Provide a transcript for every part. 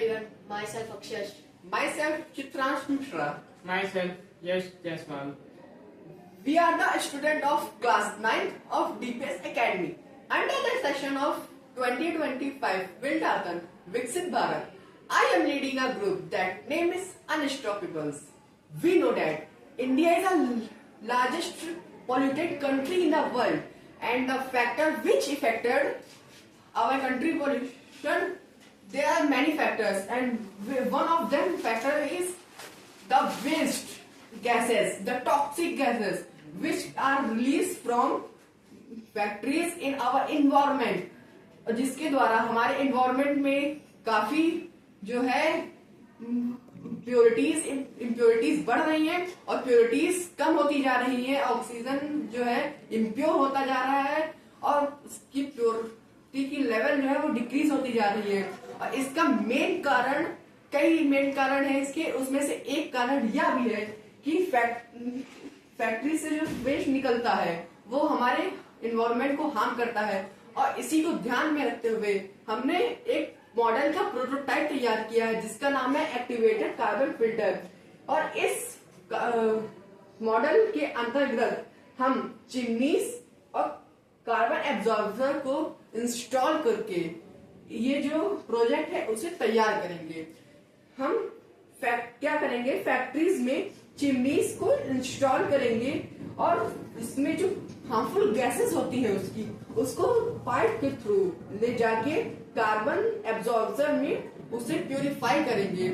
everyone, myself Akshash. Myself, Chitransh Mishra. Myself, Yash Jaiswal. We are the student of class 9 of DPS Academy. Under the session of 2025 Wildarton Viksit Bharat, I am leading a group that name is Unstoppables. We know that India is the largest polluted country in the world, and the factor which affected our country pollution, there are many factors, and one of them factor is the waste gases, the toxic gases which are released from factories in our environment, जिसके द्वारा हमारे environment में काफी जो है impurities बढ़ रही हैं और प्योरिटीज कम होती जा रही हैं, ऑक्सीजन जो है इम्प्योर होता जा रहा है और उसकी प्योरिटी की लेवल जो है वो डिक्रीज होती जा रही है। और इसका कई मेन कारण है इसके, उसमें से एक कारण यह भी है कि फैक्ट्री से जो वेस्ट निकलता है वो हमारे इन्वायरमेंट को हार्म करता है। और इसी को ध्यान में रखते हुए हमने एक मॉडल का प्रोटोटाइप तैयार किया है जिसका नाम है एक्टिवेटेड कार्बन फिल्टर। और इस मॉडल के अंतर्गत हम चिमनीज और कार्बन एब्जॉर्बर को इंस्टॉल करके ये जो प्रोजेक्ट है उसे तैयार करेंगे। हम क्या करेंगे, फैक्ट्रीज में चिमनीज को इंस्टॉल करेंगे और इसमें जो हार्मफुल गैसेस होती है उसको पाइप के थ्रू ले जाके कार्बन एब्जॉर्बर में उसे प्यूरिफाई करेंगे।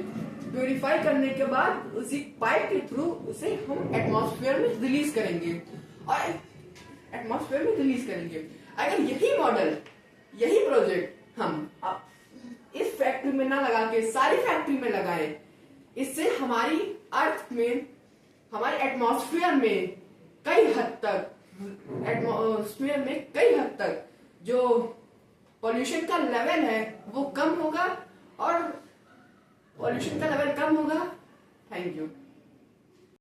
प्यूरिफाई करने के बाद उसी पाइप के थ्रू उसे हम एटमॉस्फेयर में रिलीज करेंगे अगर यही प्रोजेक्ट हम इस फैक्ट्री में ना लगा के सारी फैक्ट्री में लगाएं, इससे हमारी अर्थ में, हमारे एटमॉस्फेयर में कई हद तक जो पॉल्यूशन का लेवल है वो कम होगा। Thank you.